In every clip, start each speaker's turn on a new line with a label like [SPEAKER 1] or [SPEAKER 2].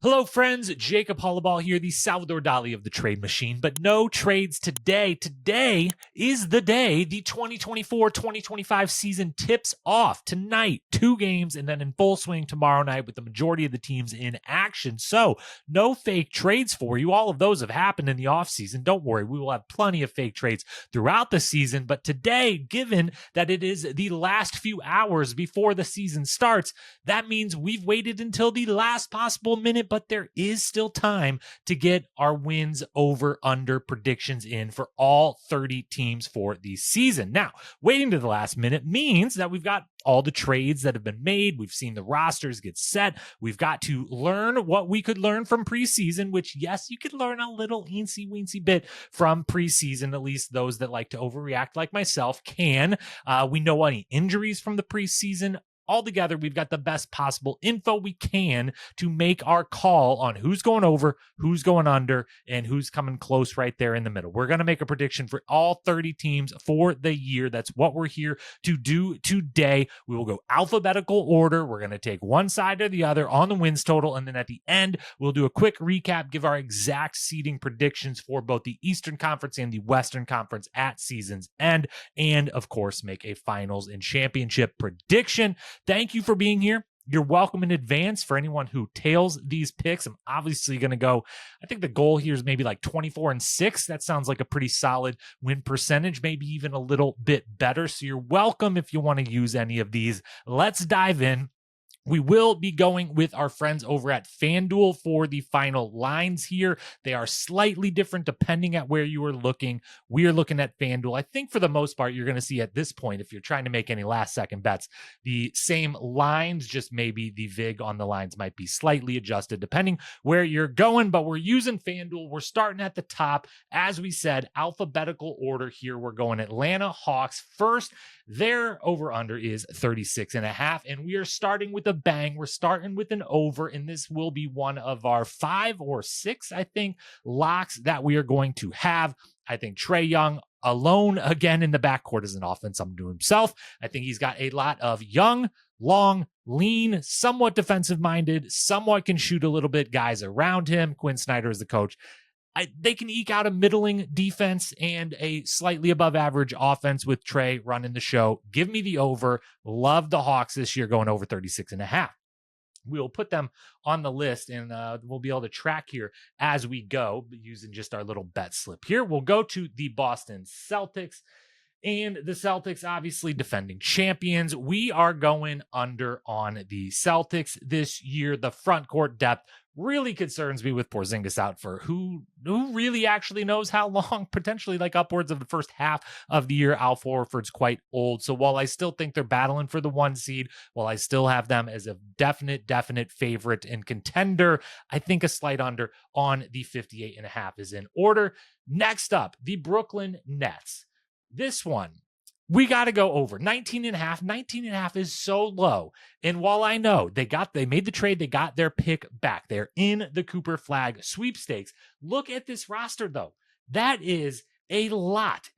[SPEAKER 1] Hello, friends. Jacob Hollaball here, the Salvador Dali of the Trade Machine, but no trades today. Today is the day the 2024-2025 season tips off. Tonight, 2 games, and then in full swing tomorrow night with the majority of the teams in action. So, no fake trades for you. All of those have happened in the offseason. Don't worry, we will have plenty of fake trades throughout the season. But today, given that it is the last few hours before the season starts, that means we've waited until the last possible minute, but there is still time to get our wins over under predictions in for all 30 teams for the season. Now, waiting to the last minute means that we've got all the trades that have been made. We've seen the rosters get set. We've got to learn what we could learn from preseason, which, yes, you could learn a little eensy-weensy bit from preseason. At least those that like to overreact like myself can. We know any injuries from the preseason. Altogether, we've got the best possible info we can to make our call on who's going over, who's going under, and who's coming close right there in the middle. We're going to make a prediction for all 30 teams for the year. That's what we're here to do today. We will go alphabetical order. We're going to take one side or the other on the wins total, and then at the end, we'll do a quick recap, give our exact seeding predictions for both the Eastern Conference and the Western Conference at season's end, and of course, make a finals and championship prediction. Thank you for being here. You're welcome in advance. For anyone who tails these picks, I'm obviously going to go, I think the goal here is maybe like 24-6. That sounds like a pretty solid win percentage, maybe even a little bit better. So you're welcome if you want to use any of these. Let's dive in. We will be going with our friends over at FanDuel for the final lines here. They are slightly different depending at where you are looking. We are looking at FanDuel. I think for the most part, you're going to see at this point, if you're trying to make any last-second bets, the same lines, just maybe the VIG on the lines might be slightly adjusted depending where you're going, but we're using FanDuel. We're starting at the top. As we said, alphabetical order here. We're going Atlanta Hawks first. Their over-under is 36.5, and we are starting with a bang. We're starting with an over, and this will be one of our 5 or 6, I think, locks that we are going to have. I think Trae Young alone again in the backcourt is an offense unto himself. I think he's got a lot of young, long, lean, somewhat defensive-minded, somewhat can shoot a little bit guys around him. Quinn Snyder is the coach. They can eke out a middling defense and a slightly above average offense with Trae running the show. Give me the over. Love the Hawks this year going over 36.5. We will put them on the list, and we'll be able to track here as we go using just our little bet slip here. We'll go to the Boston Celtics. And the Celtics, obviously defending champions. We are going under on the Celtics this year. The front court depth really concerns me with Porzingis out for who really actually knows how long, potentially like upwards of the first half of the year. Al Horford's quite old. So while I still think they're battling for the 1 seed, while I still have them as a definite favorite and contender, I think a slight under on the 58.5 is in order. Next up, the Brooklyn Nets. This one, we got to go over 19.5. 19.5 is so low. And while I know they made the trade, they got their pick back. They're in the Cooper Flag sweepstakes. Look at this roster, though. That is a lot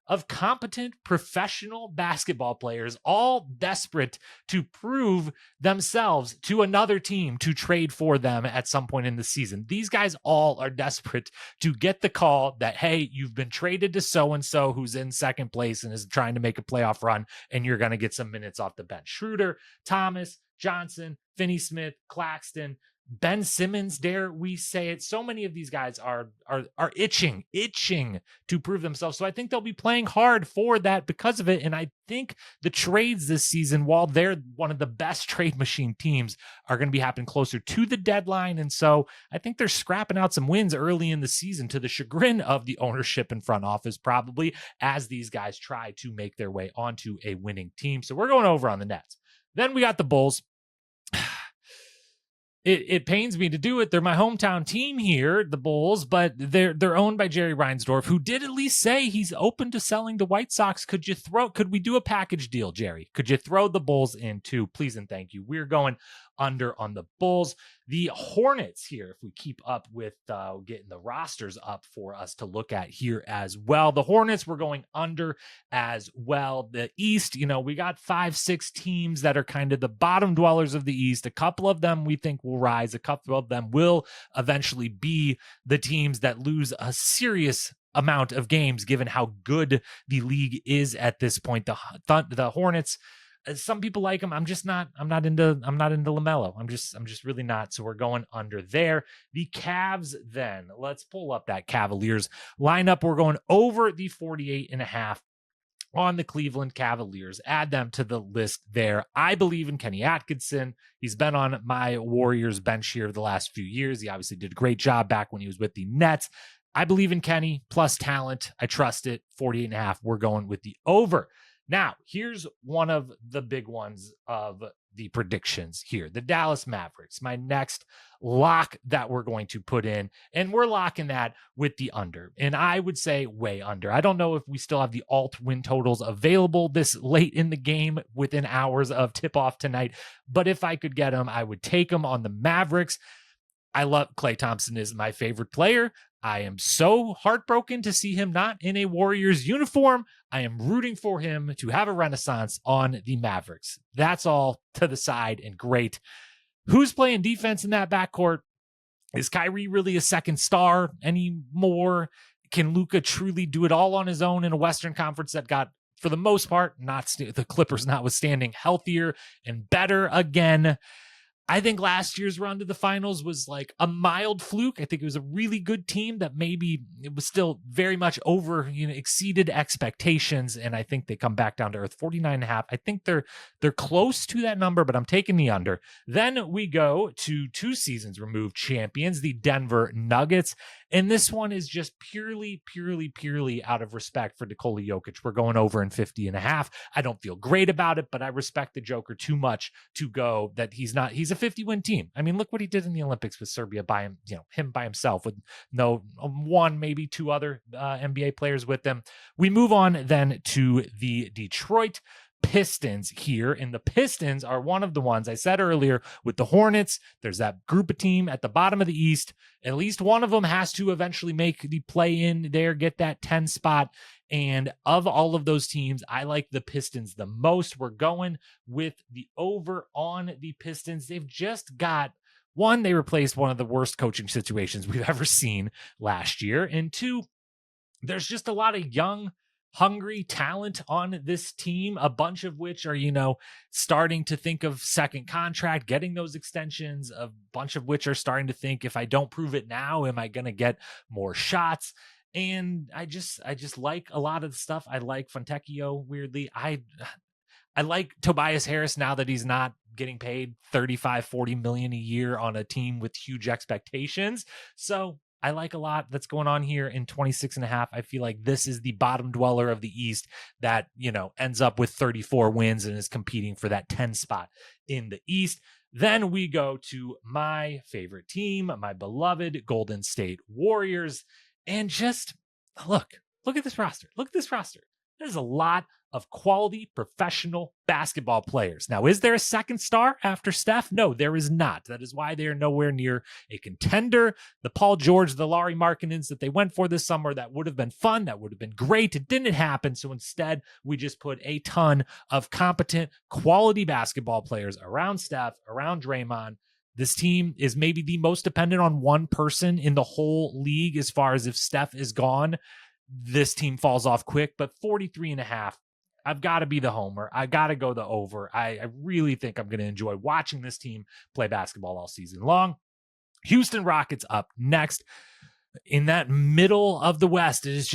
[SPEAKER 1] of competent professional basketball players, all desperate to prove themselves to another team to trade for them at some point in the season. These guys all are desperate to get the call that, hey, you've been traded to so-and-so who's in second place and is trying to make a playoff run, and you're going to get some minutes off the bench. Schroeder, Thomas, Johnson, Finney-Smith, Claxton, Ben Simmons, dare we say it. So many of these guys are itching to prove themselves. So I think they'll be playing hard for that because of it. And I think the trades this season, while they're one of the best trade machine teams, are going to be happening closer to the deadline. And so I think they're scrapping out some wins early in the season to the chagrin of the ownership and front office, probably, as these guys try to make their way onto a winning team. So we're going over on the Nets. Then we got the Bulls. It pains me to do it. They're my hometown team here, the Bulls, but they're owned by Jerry Reinsdorf, who did at least say he's open to selling the White Sox. Could we do a package deal, Jerry? Could you throw the Bulls in too? Please and thank you. We're going under on the Bulls. The Hornets here, if we keep up with getting the rosters up for us to look at here as well. The Hornets, we're going under as well. The East, we got 5-6 teams that are kind of the bottom dwellers of the East. A couple of them we think will rise. A couple of them will eventually be the teams that lose a serious amount of games given how good the league is at this point. The Hornets, some people like them. I'm not into LaMelo. I'm just really not. So we're going under there. The Cavs, then let's pull up that Cavaliers lineup. We're going over the 48.5 on the Cleveland Cavaliers. Add them to the list there. I believe in Kenny Atkinson. He's been on my Warriors bench here the last few years. He obviously did a great job back when he was with the Nets. I believe in Kenny plus talent. I trust it. 48.5. We're going with the over. Now, here's one of the big ones of the predictions here. The Dallas Mavericks, my next lock that we're going to put in, and we're locking that with the under. And I would say way under. I don't know if we still have the alt win totals available this late in the game within hours of tip-off tonight, but if I could get them, I would take them on the Mavericks. I love Klay Thompson is my favorite player. I am so heartbroken to see him not in a Warriors uniform. I am rooting for him to have a renaissance on the Mavericks. That's all to the side and great. Who's playing defense in that backcourt? Is Kyrie really a second star anymore? Can Luka truly do it all on his own in a Western Conference that got, for the most part, the Clippers notwithstanding, healthier and better again? I think last year's run to the finals was like a mild fluke. I think it was a really good team that maybe it was still very much exceeded expectations. And I think they come back down to earth. 49.5. I think they're close to that number, but I'm taking the under. Then we go to 2 seasons removed champions, the Denver Nuggets. And this one is just purely out of respect for Nikola Jokic. We're going over in 50.5. I don't feel great about it, but I respect the Joker too much to go that he's a 50-win team. I mean, look what he did in the Olympics with Serbia by him by himself with no one, maybe 2 other NBA players with them. We move on then to the Detroit Pistons here, and the Pistons are one of the ones I said earlier with the Hornets. There's that group of team at the bottom of the East. At least one of them has to eventually make the play in there, get that 10 spot. And of all of those teams, I like the Pistons the most. We're going with the over on the Pistons. They've just got one, they replaced one of the worst coaching situations we've ever seen last year. And 2, there's just a lot of young, hungry talent on this team, a bunch of which are, starting to think of second contract, getting those extensions, a bunch of which are starting to think, if I don't prove it now, am I going to get more shots? And I just like a lot of the stuff. I like Fontecchio, weirdly. I like Tobias Harris now that he's not getting paid $35-40 million a year on a team with huge expectations. So I like a lot that's going on here in 26.5. I feel like this is the bottom dweller of the East that, ends up with 34 wins and is competing for that 10 spot in the East. Then we go to my favorite team, my beloved Golden State Warriors. And just look at this roster. Look at this roster. There's a lot of quality professional basketball players. Now, is there a second star after Steph? No, there is not. That is why they are nowhere near a contender. The Paul George, the Lauri Markkanens that they went for this summer, that would have been fun. That would have been great. It didn't happen. So instead, we just put a ton of competent, quality basketball players around Steph, around Draymond. This team is maybe the most dependent on one person in the whole league as far as if Steph is gone, this team falls off quick. But 43.5, I've got to be the homer. I got to go the over. I really think I'm going to enjoy watching this team play basketball all season long. Houston Rockets up next. In that middle of the West, it is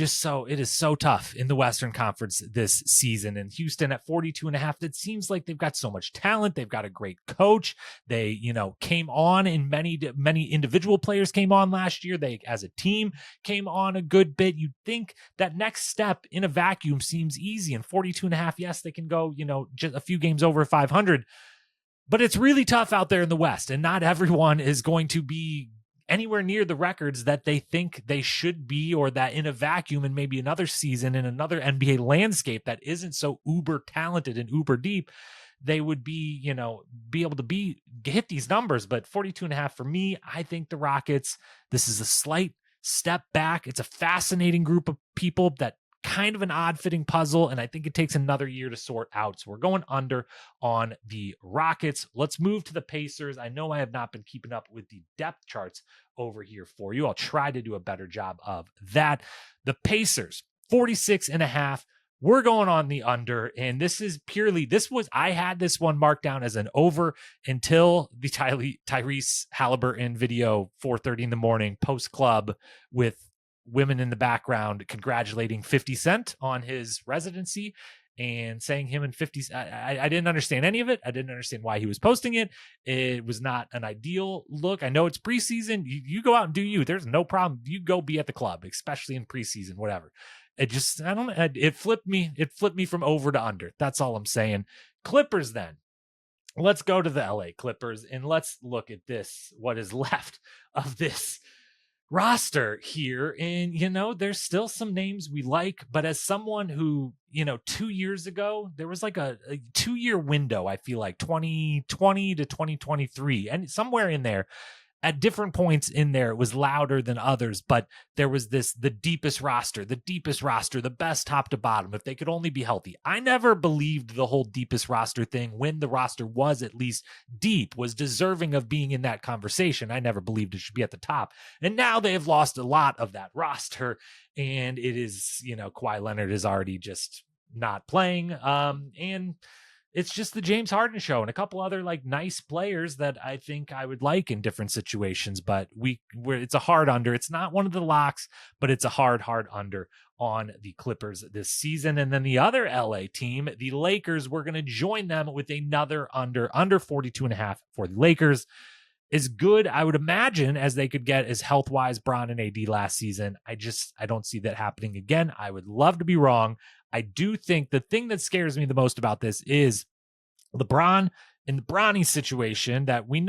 [SPEAKER 1] so tough in the Western Conference this season. And Houston at 42.5, it seems like they've got so much talent. They've got a great coach. They, came on, and many individual players came on last year. They, as a team, came on a good bit. You'd think that next step in a vacuum seems easy. And 42.5, yes, they can go, just a few games over 500. But it's really tough out there in the West. And not everyone is going to be anywhere near the records that they think they should be, or that in a vacuum and maybe another season in another NBA landscape that isn't so uber talented and uber deep, they would be, be able to hit these numbers. But 42.5 for me, I think the Rockets, this is a slight step back. It's a fascinating group of people that kind of an odd fitting puzzle, and I think it takes another year to sort out. So we're going under on the Rockets. Let's move to the Pacers. I know I have not been keeping up with the depth charts over here for you. I'll try to do a better job of that. The Pacers, 46.5. We're going on the under, and I had this one marked down as an over until the Tyrese Halliburton video, 4:30 in the morning, post club with women in the background congratulating 50 Cent on his residency and saying him and 50. I didn't understand any of it. I didn't understand why he was posting it. It was not an ideal look. I know it's preseason. You go out and do you. There's no problem. You go be at the club, especially in preseason, whatever. It flipped me. It flipped me from over to under. That's all I'm saying. Clippers then. Let's go to the LA Clippers and let's look at this, what is left of this roster here. And, there's still some names we like, but as someone who, 2 years ago, there was like a 2-year window, I feel like 2020 to 2023, and somewhere in there, at different points in there, it was louder than others, but there was the deepest roster, the best top to bottom, if they could only be healthy. I never believed the whole deepest roster thing when the roster was at least deep, was deserving of being in that conversation. I never believed it should be at the top. And now they have lost a lot of that roster, and it is, Kawhi Leonard is already just not playing. And it's just the James Harden show and a couple other like nice players that I think I would like in different situations, but it's a hard under. It's not one of the locks, but it's a hard under on the Clippers this season. And then the other LA team, the Lakers, we're going to join them with another under 42.5 for the Lakers. As good, I would imagine, as they could get as health-wise Bron and AD last season. I don't see that happening again. I would love to be wrong. I do think the thing that scares me the most about this is LeBron in the Bronny situation, that we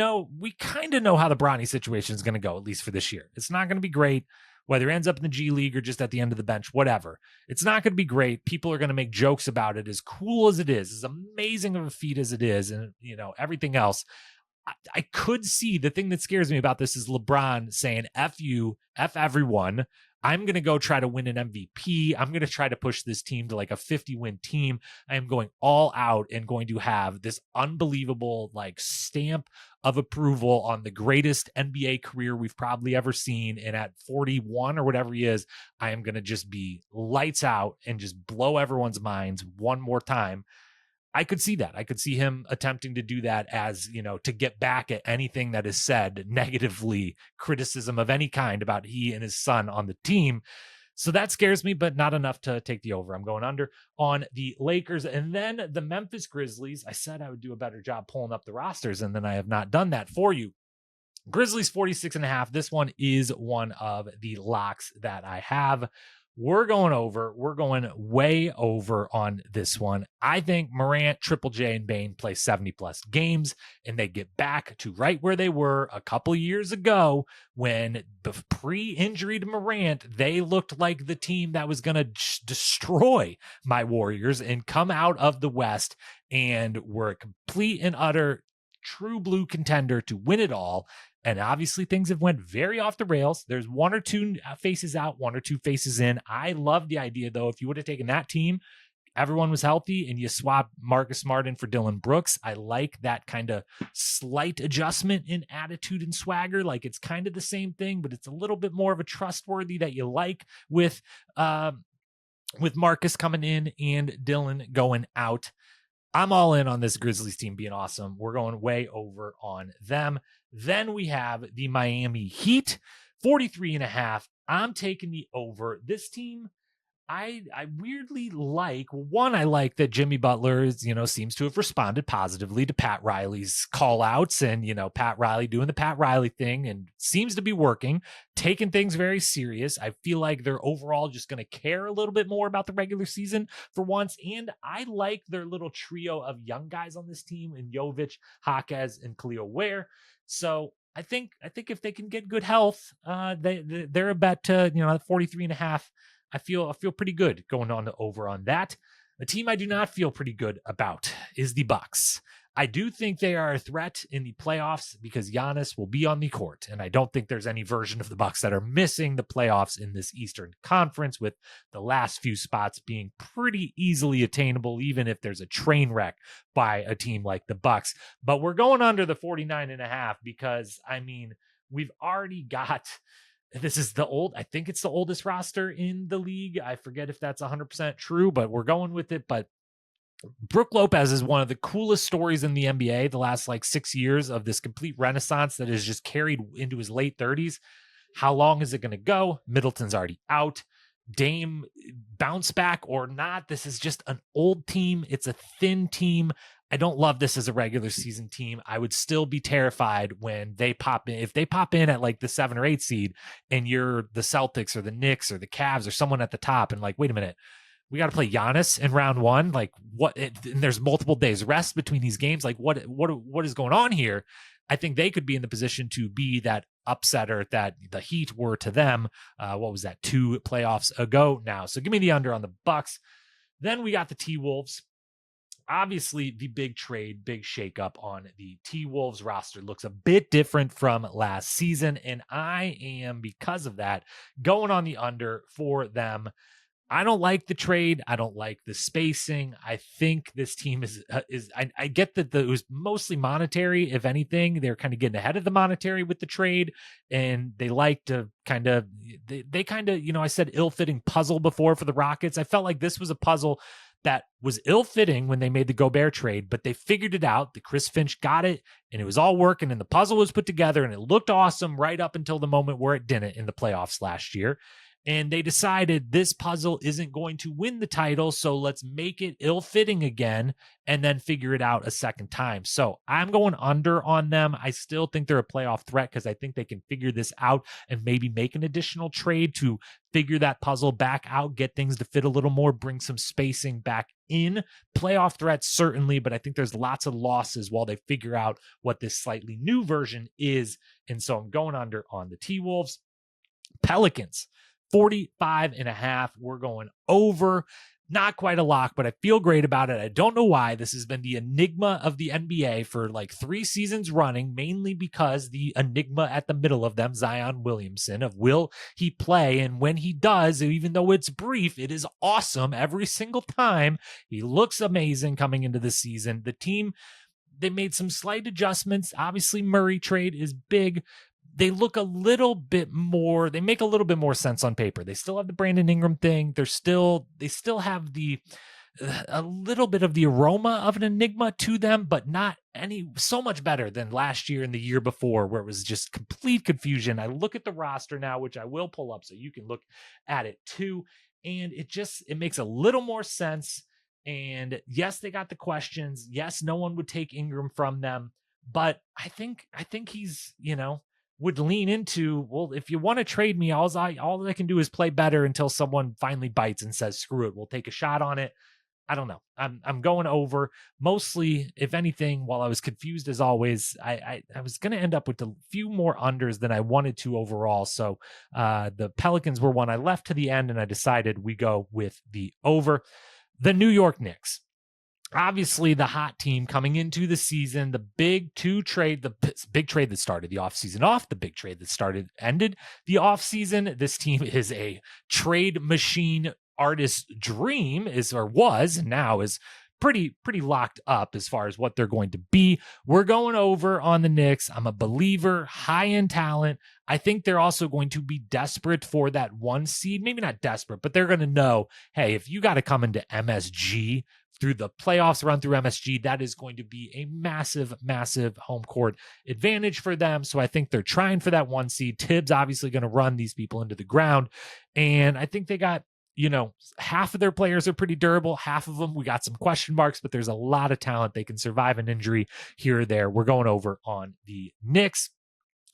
[SPEAKER 1] kind of know how the Bronny situation is going to go, at least for this year. It's not going to be great, whether it ends up in the G League or just at the end of the bench, whatever. It's not going to be great. People are going to make jokes about it, as cool as it is, as amazing of a feat as it is, and everything else. I could see, the thing that scares me about this is LeBron saying, F you, F everyone. I'm going to go try to win an MVP. I'm going to try to push this team to like a 50-win team. I am going all out and going to have this unbelievable like stamp of approval on the greatest NBA career we've probably ever seen. And at 41 or whatever he is, I am going to just be lights out and just blow everyone's minds one more time. I could see that. I could see him attempting to do that as, to get back at anything that is said negatively, criticism of any kind about he and his son on the team. So that scares me, but not enough to take the over. I'm going under on the Lakers. And then the Memphis Grizzlies. I said I would do a better job pulling up the rosters, and then I have not done that for you. Grizzlies 46.5. This one is one of the locks that I have. We're going over. We're going way over on this one. I think Morant, Triple J, and Bane play 70-plus games, and they get back to right where they were a couple years ago when, pre-injury to Morant, they looked like the team that was going to destroy my Warriors and come out of the West, and were a complete and utter true blue contender to win it all. And obviously things have went very off the rails. There's one or two faces out, one or two faces in. I love the idea, though, if you would have taken that team, everyone was healthy, and you swapped Marcus Smart in for Dillon Brooks. I like that kind of slight adjustment in attitude and swagger. Like, it's kind of the same thing, but it's a little bit more of a trustworthy that you like with Marcus coming in and Dillon going out. I'm all in on this Grizzlies team being awesome. We're going way over on them. Then we have the Miami Heat, 43.5. I'm taking the over. This team, I weirdly like. One, I like that Jimmy Butler is, seems to have responded positively to Pat Riley's call outs, and, Pat Riley doing the Pat Riley thing, and seems to be working, taking things very serious. I feel like they're overall just going to care a little bit more about the regular season for once. And I like their little trio of young guys on this team, in Jovic, Jaquez, and Khalil Ware. So I think if they can get good health, they're a bet to, 43.5. I feel pretty good going on to over on that. The team I do not feel pretty good about is the Bucks. I do think they are a threat in the playoffs because Giannis will be on the court, and I don't think there's any version of the Bucks that are missing the playoffs in this Eastern Conference, with the last few spots being pretty easily attainable, even if there's a train wreck by a team like the Bucks. But we're going under the 49.5 because, I mean, we've already got... This is I think it's the oldest roster in the league. I forget if that's 100% true, but we're going with it. But Brook Lopez is one of the coolest stories in the NBA the last 6 years of this complete renaissance that is just carried into his late 30s. How long is it going to go? Middleton's already out. Dame bounce back or not. This is just an old team. It's a thin team. I don't love this as a regular season team. I would still be terrified when they pop in. If they pop in at the 7 or 8 seed and you're the Celtics or the Knicks or the Cavs or someone at the top and wait a minute, we got to play Giannis in round 1. And there's multiple days rest between these games. What is going on here? I think they could be in the position to be that upsetter that the Heat were to them. What was that? 2 playoffs ago now. So give me the under on the Bucks. Then we got the T-Wolves. Obviously, the big trade, big shakeup on the T-Wolves roster looks a bit different from last season, and I am, because of that, going on the under for them. I don't like the trade. I don't like the spacing. I think this team is I get that it was mostly monetary. If anything, they're kind of getting ahead of the monetary with the trade, and they like to they kind of, I said ill-fitting puzzle before for the Rockets. I felt like this was a puzzle that was ill-fitting when they made the Gobert trade, but they figured it out. The Chris Finch got it, and it was all working, and the puzzle was put together, and it looked awesome right up until the moment where it didn't in the playoffs last year. And they decided this puzzle isn't going to win the title, so let's make it ill-fitting again and then figure it out a second time. So I'm going under on them. I still think they're a playoff threat because I think they can figure this out and maybe make an additional trade to figure that puzzle back out, get things to fit a little more, bring some spacing back in. Playoff threats, certainly, but I think there's lots of losses while they figure out what this slightly new version is. And so I'm going under on the T-Wolves. Pelicans. 45.5. We're going over. Not quite a lock, but I feel great about it. I don't know why. This has been the enigma of the NBA for 3 seasons running, mainly because the enigma at the middle of them, Zion Williamson, of will he play? And when he does, even though it's brief, it is awesome every single time. He looks amazing coming into the season. The team, they made some slight adjustments. Obviously, Murray trade is big. They look a little bit more, they make a little bit more sense on paper. They still have the Brandon Ingram thing. They still have a little bit of the aroma of an enigma to them, but not so much better than last year and the year before, where it was just complete confusion. I look at the roster now, which I will pull up so you can look at it too. And it makes a little more sense. And yes, they got the questions. Yes, no one would take Ingram from them, but I think he's, would lean into, well, if you want to trade me, all I can do is play better until someone finally bites and says, screw it, we'll take a shot on it. I don't know. I'm going over. Mostly, if anything, while I was confused as always, I was going to end up with a few more unders than I wanted to overall. So the Pelicans were one I left to the end, and I decided we go with the over. The New York Knicks. Obviously, the hot team coming into the season, the big trade that started the offseason off, the big trade that ended the offseason. This team is a trade machine. Artist's dream was, and now is pretty locked up as far as what they're going to be. We're going over on the Knicks. I'm a believer, high end talent. I think they're also going to be desperate for that 1 seed. Maybe not desperate, but they're going to know, hey, if you got to come into MSG through the playoffs, run through MSG, that is going to be a massive, massive home court advantage for them. So I think they're trying for that 1 seed. Tibbs obviously going to run these people into the ground. And I think they got, half of their players are pretty durable. Half of them, we got some question marks, but there's a lot of talent. They can survive an injury here or there. We're going over on the Knicks.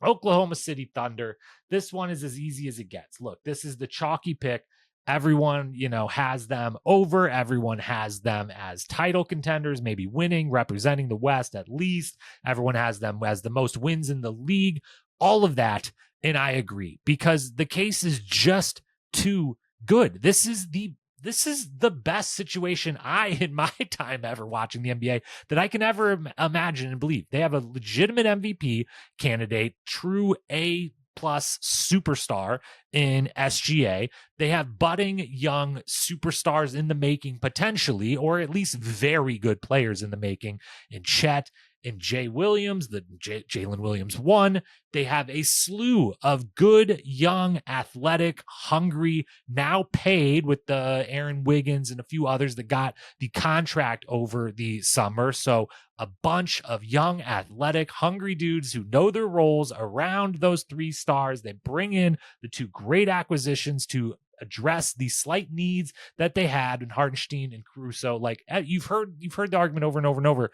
[SPEAKER 1] Oklahoma City Thunder. This one is as easy as it gets. Look, this is the chalky pick. Everyone, has them over. Everyone has them as title contenders, maybe winning, representing the West at least. Everyone has them as the most wins in the league, all of that. And I agree, because the case is just too good. This is the this is the best situation in my time ever watching the NBA, that I can ever imagine and believe. They have a legitimate MVP candidate, true A plus superstar in SGA. They have budding young superstars in the making, potentially, or at least very good players in the making, in Chet and Jay Williams, the Jalen Williams one. They have a slew of good, young, athletic, hungry, now paid with the Aaron Wiggins and a few others that got the contract over the summer. So a bunch of young, athletic, hungry dudes who know their roles around those three stars. They bring in the two great acquisitions to address the slight needs that they had in Hartenstein and Caruso. Like, you've heard the argument over and over and over.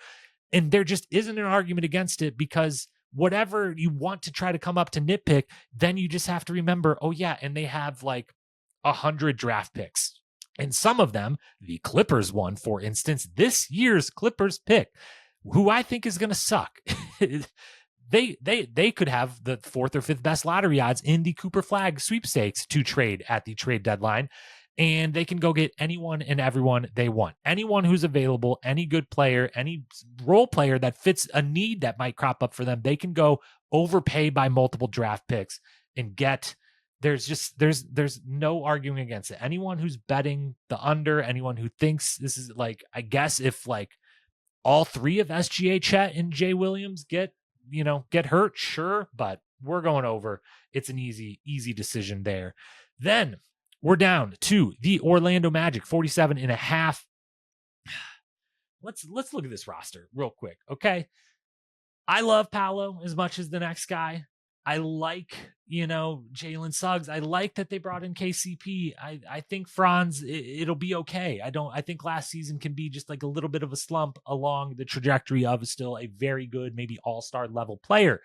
[SPEAKER 1] And there just isn't an argument against it, because whatever you want to try to come up to nitpick, then you just have to remember, oh yeah, and they have like 100 draft picks. And some of them, the Clippers one, for instance, this year's Clippers pick, who I think is going to suck. They could have the fourth or fifth best lottery odds in the Cooper Flag sweepstakes to trade at the trade deadline. And they can go get anyone and everyone they want. Anyone who's available, any good player, any role player that fits a need that might crop up for them, they can go overpay by multiple draft picks and get. There's no arguing against it. Anyone who's betting the under, anyone who thinks this is like, I guess if like all three of SGA, Chet, and Jay Williams get hurt, sure, but we're going over. It's an easy decision there. Then we're down to the Orlando Magic, 47.5. Let's look at this roster real quick, okay? I love Paolo as much as the next guy. I like, Jalen Suggs. I like that they brought in KCP. I think Franz, it'll be okay. I think last season can be just like a little bit of a slump along the trajectory of still a very good, maybe all-star level player.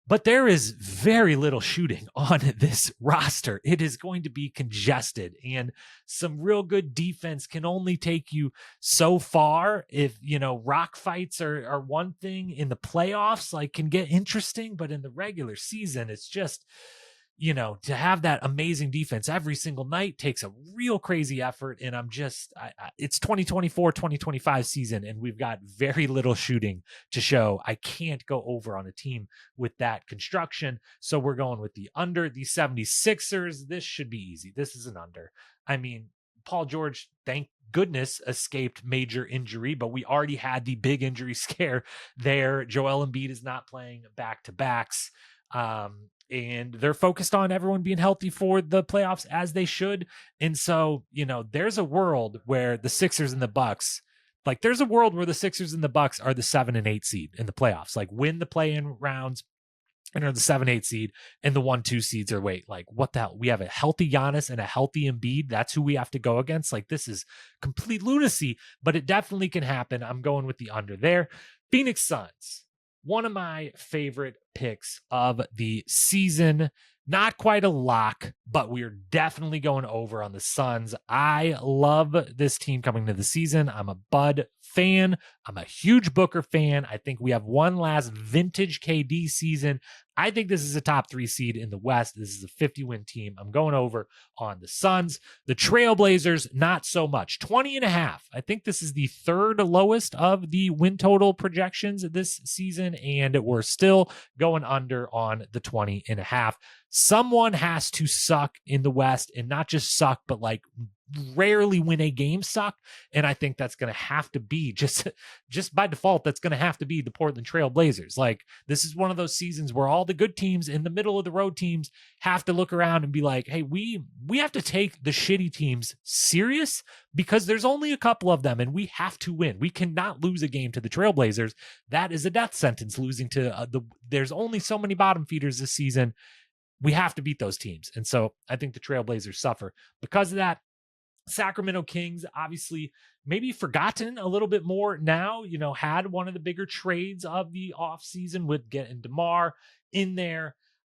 [SPEAKER 1] But there is very little shooting on this roster. It is going to be congested, and some real good defense can only take you so far. If, rock fights are one thing in the playoffs, like, can get interesting, but in the regular season, it's just, to have that amazing defense every single night takes a real crazy effort. And it's 2024, 2025 season, and we've got very little shooting to show. I can't go over on a team with that construction. So we're going with the under. The 76ers, this should be easy. This is an under. I mean, Paul George, thank goodness, escaped major injury, but we already had the big injury scare there. Joel Embiid is not playing back-to-backs. And they're focused on everyone being healthy for the playoffs, as they should. And so, there's a world where the Sixers and the Bucks, are the 7 and 8 seed in the playoffs, like win the play-in rounds and are the 7-8 seed, and the 1-2 seeds are, what the hell? We have a healthy Giannis and a healthy Embiid. That's who we have to go against. Like, this is complete lunacy, but it definitely can happen. I'm going with the under there. Phoenix Suns, one of my favorite picks of the season. Not quite a lock, but we're definitely going over on the Suns. I love this team coming to the season. I'm a Bud fan. I'm a huge Booker fan. I think we have one last vintage KD season. I think this is a top 3 seed in the West. This is a 50-win team. I'm going over on the Suns. The Trailblazers, not so much. 20.5. I think this is the third lowest of the win total projections this season, and we're still going under on the 20.5. Someone has to suck in the West, and not just suck, but like rarely win a game suck. And I think that's going to have to be just by default, that's going to have to be the Portland Trail Blazers. Like, this is one of those seasons where all the good teams in the middle of the road teams have to look around and be like, hey, we have to take the shitty teams serious, because there's only a couple of them and we have to win. We cannot lose a game to the Trailblazers. That is a death sentence, losing to there's only so many bottom feeders this season. We have to beat those teams. And so I think the Trailblazers suffer because of that. Sacramento Kings, obviously maybe forgotten a little bit more now, had one of the bigger trades of the offseason with getting DeMar in there.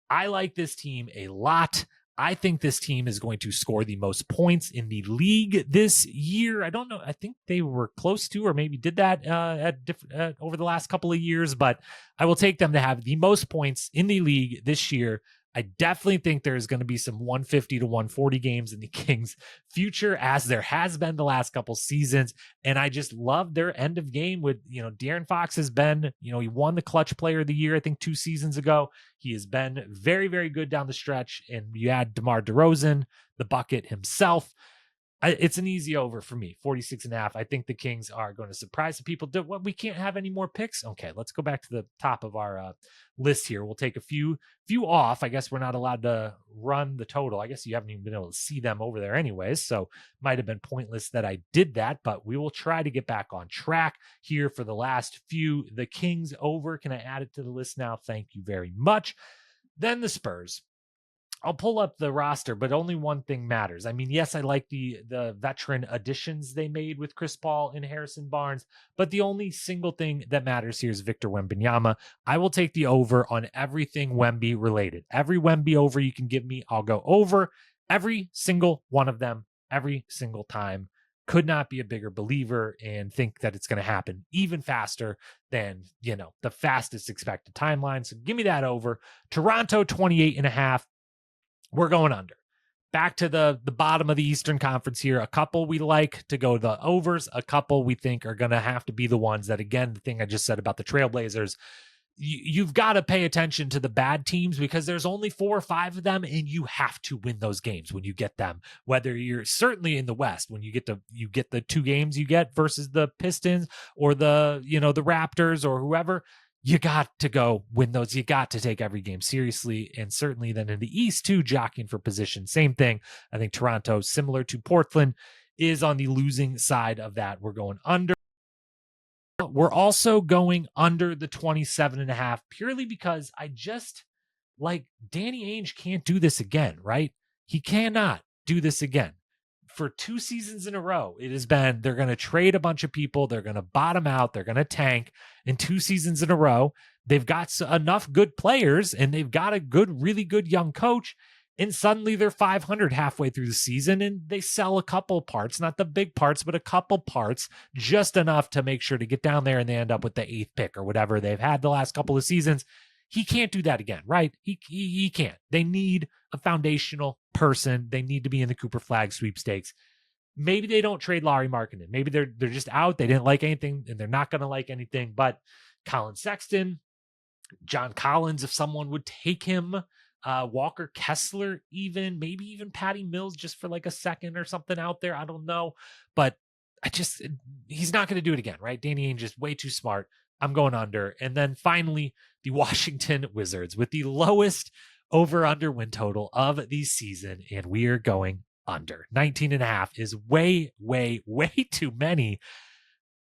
[SPEAKER 1] I like this team a lot. I think this team is going to score the most points in the league this year. I don't know. I think they were close to, or maybe did that over the last couple of years, but I will take them to have the most points in the league this year. I definitely think there's going to be some 150 to 140 games in the Kings' future, as there has been the last couple seasons. And I just love their end of game with, De'Aaron Fox has been, he won the clutch player of the year, I think 2 seasons ago. He has been very, very good down the stretch. And you add DeMar DeRozan, the bucket himself. It's an easy over for me, 46.5. I think the Kings are going to surprise the people. We can't have any more picks. Okay, let's go back to the top of our list here. We'll take a few off. I guess we're not allowed to run the total. I guess you haven't even been able to see them over there anyways, so might have been pointless that I did that, but we will try to get back on track here for the last few. The Kings over. Can I add it to the list now? Thank you very much. Then the Spurs. I'll pull up the roster, but only one thing matters. I mean, yes, I like the veteran additions they made with Chris Paul and Harrison Barnes, but the only single thing that matters here is Victor Wembanyama. I will take the over on everything Wemby related. Every Wemby over you can give me, I'll go over every single one of them every single time. Could not be a bigger believer and think that it's going to happen even faster than, the fastest expected timeline. So give me that over. Toronto 28.5. We're going under. Back to the bottom of the Eastern Conference here. A couple we like to go the overs. A couple we think are going to have to be the ones that, again, the thing I just said about the Trailblazers, you've got to pay attention to the bad teams because there's only 4 or 5 of them, and you have to win those games when you get them. Whether you're certainly in the West, when you get the 2 games you get versus the Pistons or the Raptors or whoever. You got to go win those. You got to take every game seriously. And certainly then in the East too, jockeying for position. Same thing. I think Toronto, similar to Portland, is on the losing side of that. We're going under. We're also going under the 27.5 purely because I just Danny Ainge can't do this again, right? He cannot do this again. For 2 seasons in a row, it has been they're going to trade a bunch of people. They're going to bottom out. They're going to tank. In 2 seasons in a row, they've got enough good players and they've got a really good young coach. And suddenly they're 500 halfway through the season and they sell a couple parts, not the big parts, but a couple parts, just enough to make sure to get down there and they end up with the 8th pick or whatever they've had the last couple of seasons. He can't do that again, right? He can't. They need a foundational person. They need to be in the Cooper Flag sweepstakes. Maybe they don't trade Lauri Markkanen. Maybe they're just out. They didn't like anything and they're not going to like anything. But Colin Sexton, John Collins, if someone would take him, Walker Kessler, maybe even Patty Mills just for like a second or something out there. I don't know. But he's not going to do it again, right? Danny Ainge is way too smart. I'm going under. And then finally, the Washington Wizards with the lowest over-under win total of the season, and we are going under. 19.5 is way, way, way too many.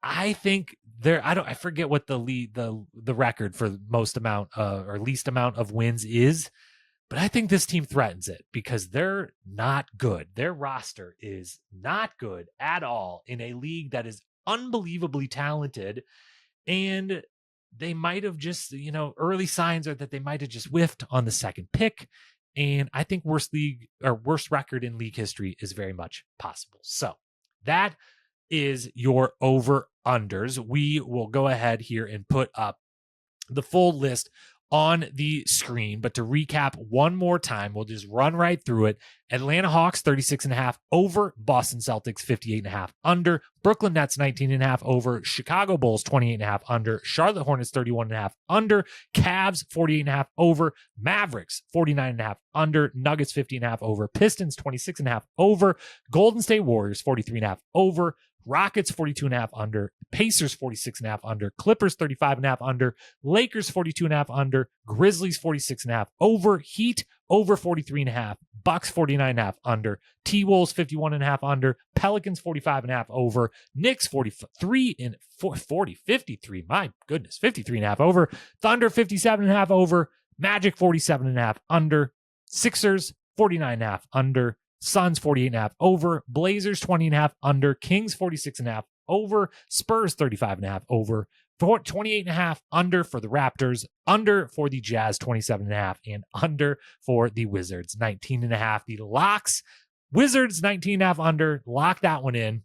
[SPEAKER 1] I think I forget what the record for most amount or least amount of wins is, but I think this team threatens it because they're not good. Their roster is not good at all in a league that is unbelievably talented. And they might have just, early signs are that they might have just whiffed on the second pick. And I think worst record in league history is very much possible. So that is your over-unders. We will go ahead here and put up the full list on the screen. But to recap one more time, we'll just run right through it. Atlanta Hawks 36.5 over, Boston Celtics 58.5 under, Brooklyn Nets 19.5 over, Chicago Bulls 28.5 under, Charlotte Hornets 31.5 under, Cavs 48.5 over, Mavericks 49.5 under, Nuggets 50.5 over, Pistons 26.5 over, Golden State Warriors 43.5 over, Rockets 42.5 under, Pacers 46.5 under, Clippers 35.5 under, Lakers 42.5 under, Grizzlies 46.5 over, Heat over 43.5, Bucks 49.5 under, T-Wolves 51.5 under, Pelicans 45.5 over, Knicks 53, my goodness, 53.5 over, Thunder 57.5 over, Magic 47.5 under, Sixers 49.5 under, Suns 48.5 over, Blazers 20.5 under, Kings 46.5 over, Spurs 35.5 over, 28.5 under for the Raptors, under for the Jazz 27.5, and under for the Wizards 19.5. The locks, Wizards 19.5 under, lock that one in.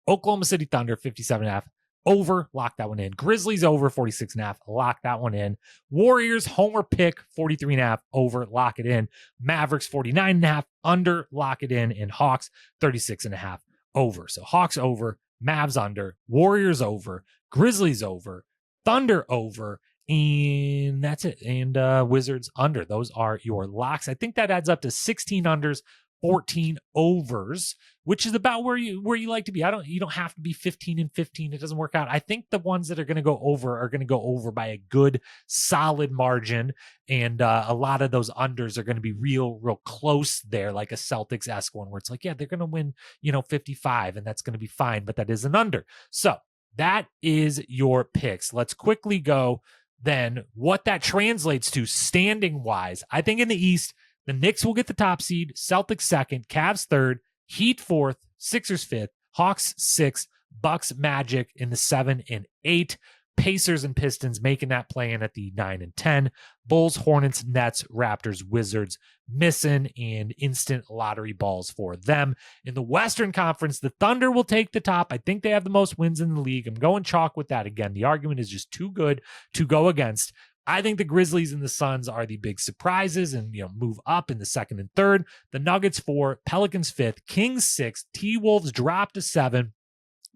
[SPEAKER 1] Oklahoma City Thunder 57.5 over, lock that one in. Grizzlies over 46.5, lock that one in. Warriors homer pick 43.5, over, lock it in. Mavericks 49.5, under, lock it in. And Hawks 36.5, over. So Hawks over, Mavs under, Warriors over, Grizzlies over, Thunder over, and that's it. And Wizards under. Those are your locks. I think that adds up to 16 unders, 14 overs, which is about where you like to be. You don't have to be 15 and 15. It doesn't work out. I think the ones that are going to go over are going to go over by a good solid margin, and a lot of those unders are going to be real close there, like a Celtics-esque one where it's like, yeah, they're going to win 55, and that's going to be fine, but that is an under. So that is your picks. Let's quickly go then what that translates to standing wise. I think in the East, the Knicks will get the top seed, Celtics second, Cavs third, Heat fourth, Sixers fifth, Hawks sixth, Bucks Magic in the 7 and 8, Pacers and Pistons making that play in at the 9 and 10, Bulls, Hornets, Nets, Raptors, Wizards missing, and instant lottery balls for them. In the Western Conference, the Thunder will take the top. I think they have the most wins in the league. I'm going chalk with that again. The argument is just too good to go against. I think the Grizzlies and the Suns are the big surprises and, move up in the 2nd and 3rd. The Nuggets 4, Pelicans 5th, Kings 6th, T-Wolves drop to 7,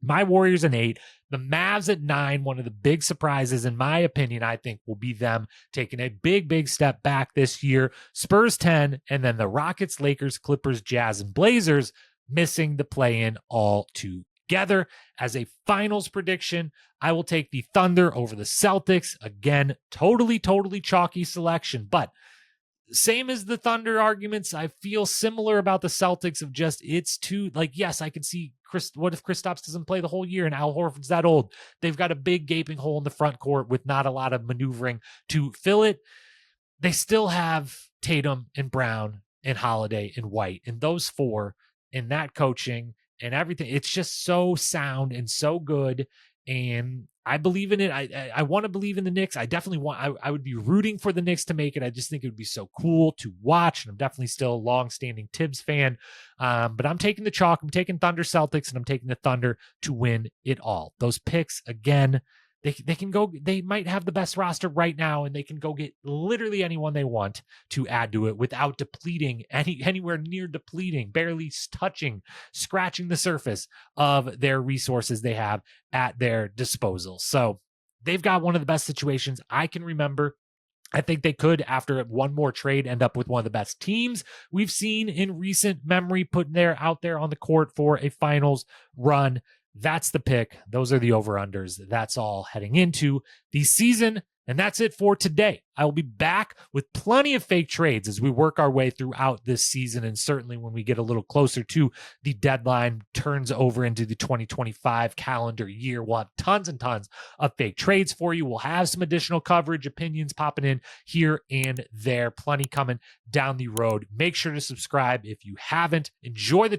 [SPEAKER 1] my Warriors an 8, the Mavs at 9. One of the big surprises, in my opinion, I think will be them taking a big step back this year. Spurs 10, and then the Rockets, Lakers, Clippers, Jazz, and Blazers missing the play-in altogether. As a finals prediction, I will take the Thunder over the Celtics. Again, totally chalky selection, but same as the Thunder arguments, I feel similar about the Celtics of just, it's too, yes, I can see what if Kristaps doesn't play the whole year and Al Horford's that old? They've got a big gaping hole in the front court with not a lot of maneuvering to fill it. They still have Tatum and Brown and Holiday and White, and those four, and that coaching and everything. It's just so sound and so good. And I believe in it. I want to believe in the Knicks. I definitely I would be rooting for the Knicks to make it. I just think it would be so cool to watch. And I'm definitely still a long-standing Tibbs fan. But I'm taking the chalk. I'm taking Thunder Celtics, and I'm taking the Thunder to win it all. Those picks, again, they can go, they might have the best roster right now, and they can go get literally anyone they want to add to it without depleting anywhere near depleting, barely touching, scratching the surface of their resources they have at their disposal. So they've got one of the best situations I can remember. I think they could, after one more trade, end up with one of the best teams we've seen in recent memory, put out there on the court for a finals run. That's the pick. Those are the over-unders. That's all heading into the season. And that's it for today. I will be back with plenty of fake trades as we work our way throughout this season. And certainly when we get a little closer to the deadline, turns over into the 2025 calendar year, we'll have tons and tons of fake trades for you. We'll have some additional coverage, opinions popping in here and there. Plenty coming down the road. Make sure to subscribe if you haven't. Enjoy the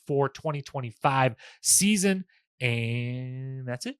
[SPEAKER 1] 2024-2025 season. And that's it.